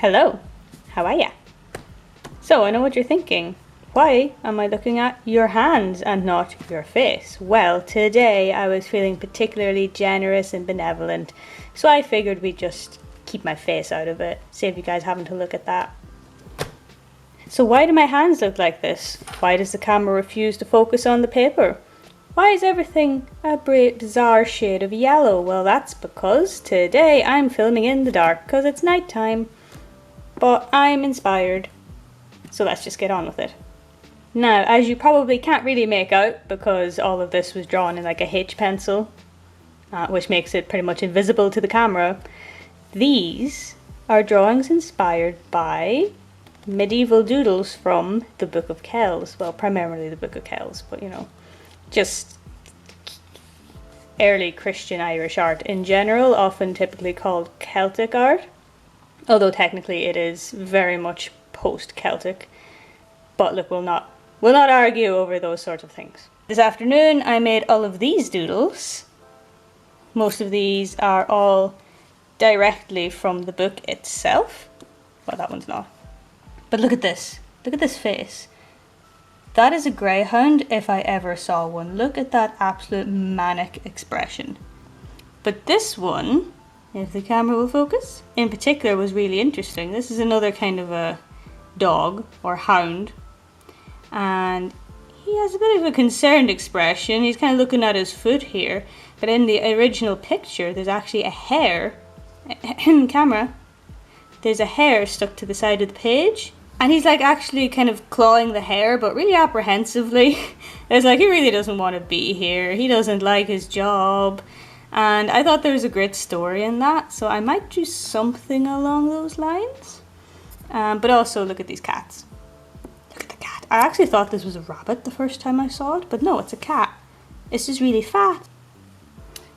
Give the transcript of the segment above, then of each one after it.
Hello, how are ya? So I know what you're thinking. Why am I looking at your hands and not your face? Well, today I was feeling particularly generous and benevolent, so I figured we'd just keep my face out of it, save you guys having to look at that. So why do my hands look like this? Why does the camera refuse to focus on the paper? Why is everything a bizarre shade of yellow? Well, that's because today I'm filming in the dark because it's night time. But I'm inspired, so let's just get on with it. Now, as you probably can't really make out because all of this was drawn in like a H pencil, which makes it pretty much invisible to the camera, these are drawings inspired by medieval doodles from the Book of Kells. Well, primarily the Book of Kells, but just early Christian Irish art in general, often typically called Celtic art. Although technically it is very much post-Celtic. But look, we'll not argue over those sorts of things. This afternoon I made all of these doodles. Most of these are all directly from the book itself. Well, that one's not. But look at this. Look at this face. That is a greyhound if I ever saw one. Look at that absolute manic expression. But this one, if the camera will focus, in particular was really interesting. This is another kind of a dog or hound, and he has a bit of a concerned expression. He's kind of looking at his foot here, but in the original picture there's actually a hair camera, there's a hair stuck to the side of the page, and he's like actually kind of clawing the hair, but really apprehensively. It's like he really doesn't want to be here, he doesn't like his job. And I thought there was a great story in that, so I might do something along those lines. But also, look at these cats. Look at the cat. I actually thought this was a rabbit the first time I saw it, but no, it's a cat. It's just really fat.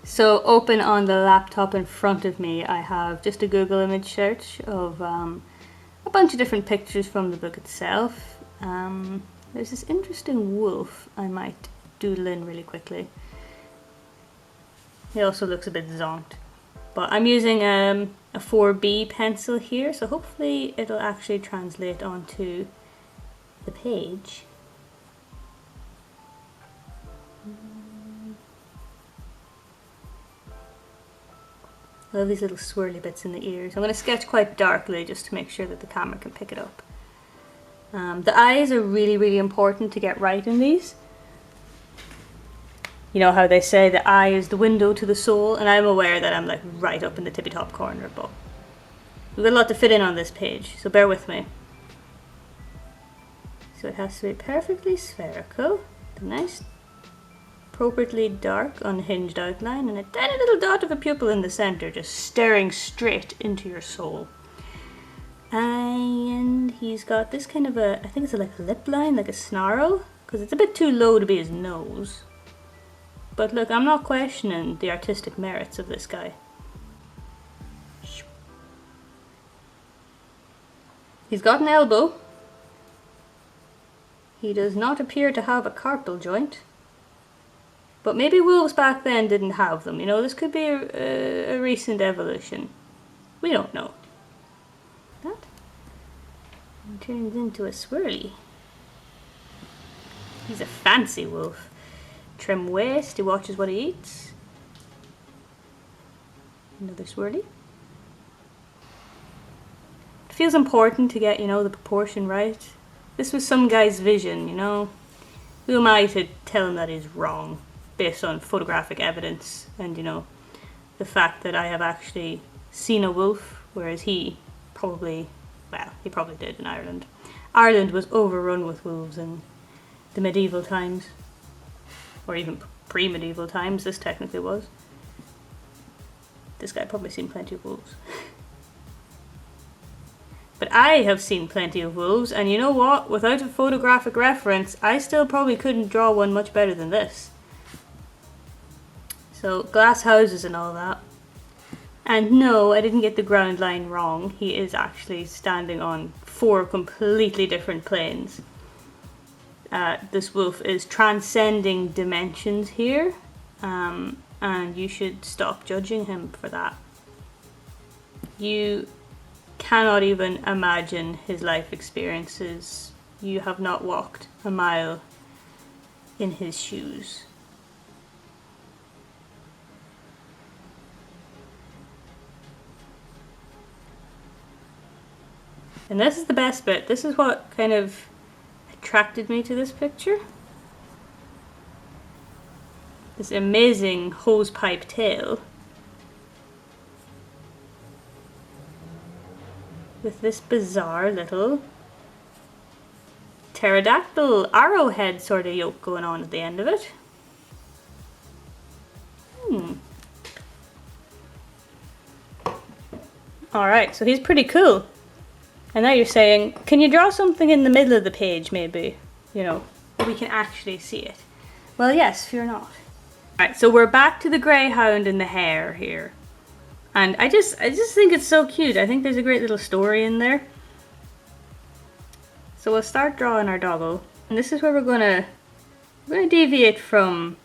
So open on the laptop in front of me, I have just a Google image search of a bunch of different pictures from the book itself. There's this interesting wolf I might doodle in really quickly. He also looks a bit zonked. But I'm using a 4B pencil here, so hopefully it'll actually translate onto the page. I love these little swirly bits in the ears. I'm going to sketch quite darkly just to make sure that the camera can pick it up. The eyes are really, really important to get right in these. You know how they say the eye is the window to the soul, and I'm aware that I'm like right up in the tippy top corner, but we've got a lot to fit in on this page, so bear with me. So it has to be perfectly spherical, a nice, appropriately dark, unhinged outline, and a tiny little dot of a pupil in the center, just staring straight into your soul. And he's got this kind of I think it's like a lip line, like a snarl, because it's a bit too low to be his nose. But look, I'm not questioning the artistic merits of this guy. He's got an elbow. He does not appear to have a carpal joint. But maybe wolves back then didn't have them. This could be a recent evolution. We don't know. That turns into a swirly. He's a fancy wolf. Trim waist, he watches what he eats. Another swirly. It feels important to get, the proportion right. This was some guy's vision, Who am I to tell him that he's wrong based on photographic evidence and, the fact that I have actually seen a wolf, whereas he probably did in Ireland. Ireland was overrun with wolves in the medieval times. Or even pre-medieval times, this technically was. This guy probably seen plenty of wolves. But I have seen plenty of wolves, and you know what? Without a photographic reference, I still probably couldn't draw one much better than this. So, glass houses and all that. And no, I didn't get the ground line wrong. He is actually standing on 4 completely different planes. This wolf is transcending dimensions here, and you should stop judging him for that. You cannot even imagine his life experiences. You have not walked a mile in his shoes. And this is the best bit. This is what kind of attracted me to this picture. This amazing hosepipe tail with this bizarre little pterodactyl arrowhead sort of yoke going on at the end of it. Alright, so he's pretty cool. And now you're saying, can you draw something in the middle of the page maybe? You know, we can actually see it. Well, yes, fear not. Alright, so we're back to the greyhound and the hare here. And I just think it's so cute. I think there's a great little story in there. So we'll start drawing our doggo. And this is where we're gonna deviate from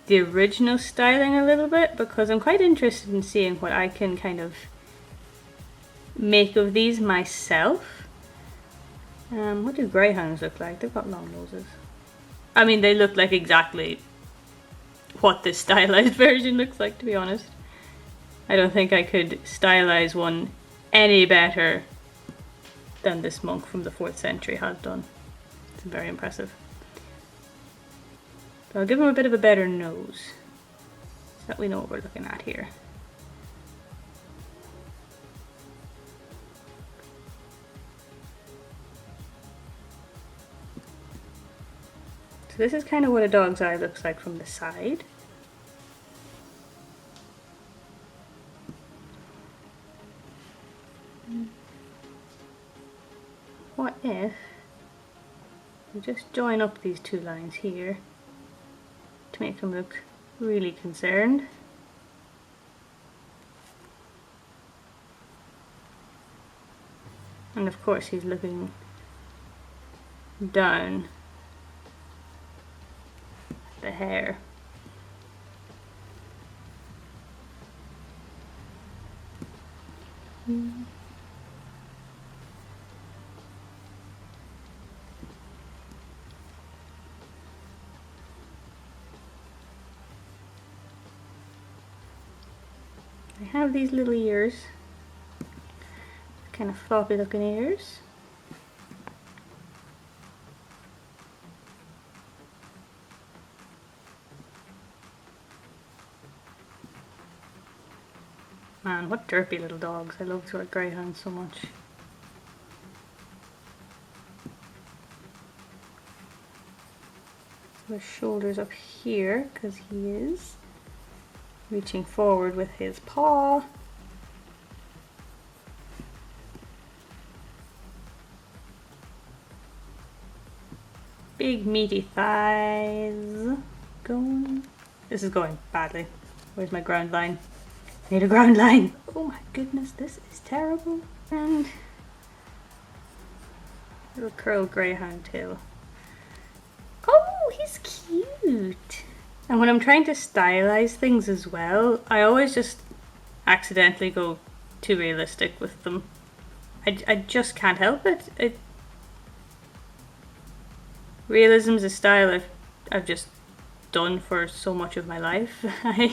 the original styling a little bit, because I'm quite interested in seeing what I can kind of make of these myself. What do greyhounds look like? They've got long noses. I mean, they look like exactly what this stylized version looks like, to be honest. I don't think I could stylize one any better than this monk from the 4th century has done. It's very impressive. So I'll give him a bit of a better nose, so that we know what we're looking at here. So this is kind of what a dog's eye looks like from the side. What if we just join up these two lines here to make him look really concerned? And of course he's looking down at the hair. I have these little ears, kind of floppy looking ears. Man, what derpy little dogs. I love sort of greyhounds so much. So his shoulders up here, because he is reaching forward with his paw. Big meaty thighs. Going. This is going badly. Where's my ground line? I need a ground line. Oh my goodness, this is terrible. And little curled greyhound tail. Oh, he's cute. And when I'm trying to stylize things as well, I always just accidentally go too realistic with them. I just can't help it. Realism is a style I've just done for so much of my life. I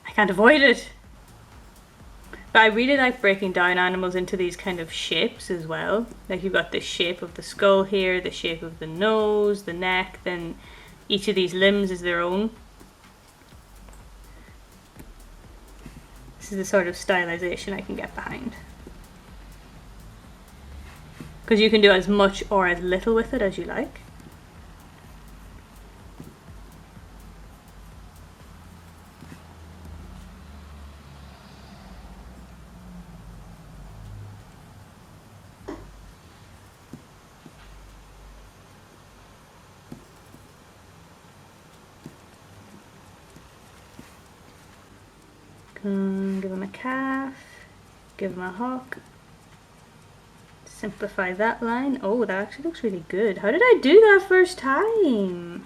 can't avoid it. But I really like breaking down animals into these kind of shapes as well. Like you've got the shape of the skull here, the shape of the nose, the neck, then each of these limbs is their own. This is the sort of stylization I can get behind. Because you can do as much or as little with it as you like. Give him a calf, give him a hock, simplify that line. Oh, that actually looks really good. How did I do that first time?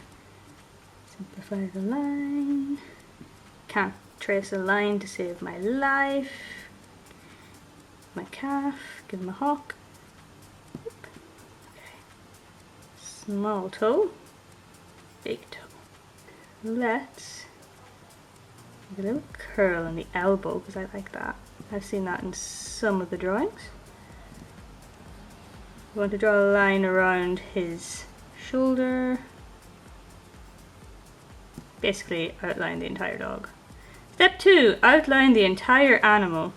Simplify the line. Can't trace a line to save my life. my calf, give him a hock. Okay. Small toe, big toe. Let's make a little curl on the elbow because I like that. I've seen that in some of the drawings. We want to draw a line around his shoulder. Basically outline the entire dog. Step 2, outline the entire animal.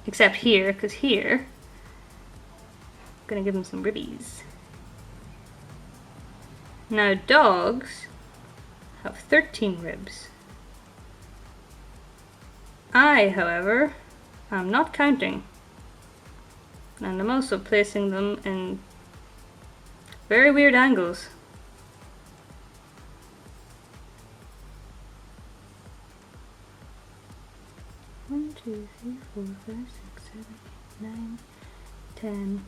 Except here, because here, I'm going to give him some ribbies. Now dogs have 13 ribs. I, however, am not counting. And I'm also placing them in very weird angles. 1, 2, 3, 4, 5, 6, 7, 8, 9, 10,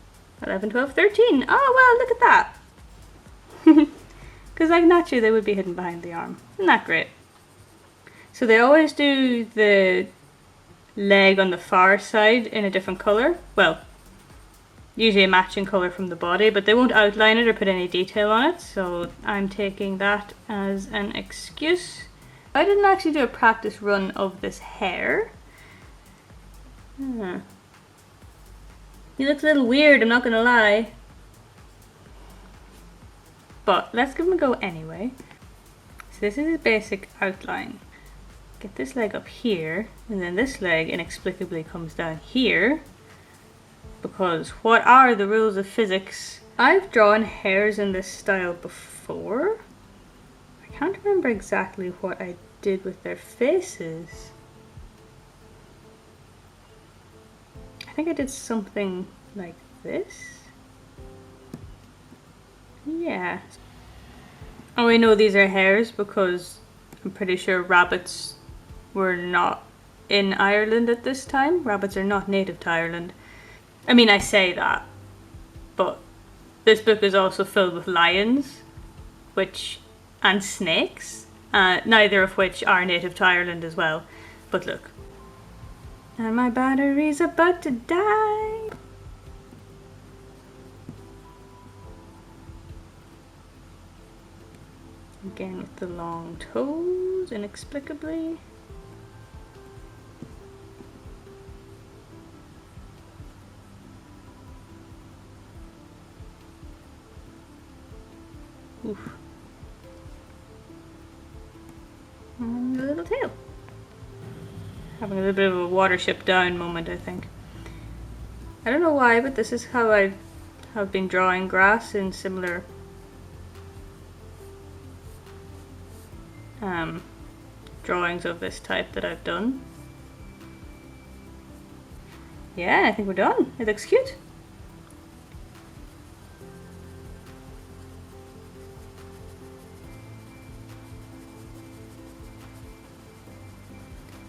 11, 12, 13. Oh, well, look at that. Because like naturally they would be hidden behind the arm. Isn't that great? So they always do the leg on the far side in a different colour. Well, usually a matching colour from the body, but they won't outline it or put any detail on it. So I'm taking that as an excuse. I didn't actually do a practice run of this hair. He looks a little weird, I'm not gonna lie. But let's give him a go anyway. So this is his basic outline. Get this leg up here, and then this leg inexplicably comes down here. Because what are the rules of physics? I've drawn hairs in this style before. I can't remember exactly what I did with their faces. I think I did something like this. Yeah. Oh, we know these are hares because I'm pretty sure rabbits were not in Ireland at this time. Rabbits are not native to Ireland. I mean, I say that, but this book is also filled with lions, and snakes, neither of which are native to Ireland as well. But look. And my battery's about to die. Again with the long toes, inexplicably. Oof. And a little tail. Having a little bit of a watership down moment, I think. I don't know why, but this is how I have been drawing grass in similar drawings of this type that I've done. Yeah, I think we're done. It looks cute.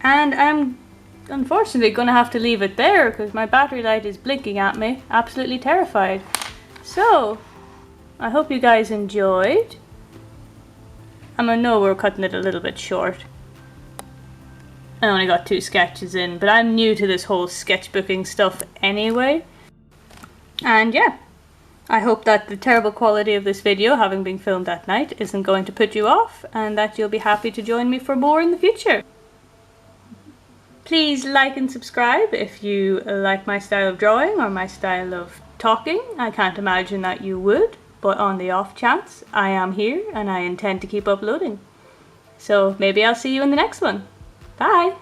And I'm unfortunately going to have to leave it there because my battery light is blinking at me, absolutely terrified. So, I hope you guys enjoyed. I know we're cutting it a little bit short. I only got 2 sketches in, but I'm new to this whole sketchbooking stuff anyway. And yeah, I hope that the terrible quality of this video, having been filmed at night, isn't going to put you off, and that you'll be happy to join me for more in the future. Please like and subscribe if you like my style of drawing or my style of talking. I can't imagine that you would, but on the off chance, I am here and I intend to keep uploading. So maybe I'll see you in the next one. Bye!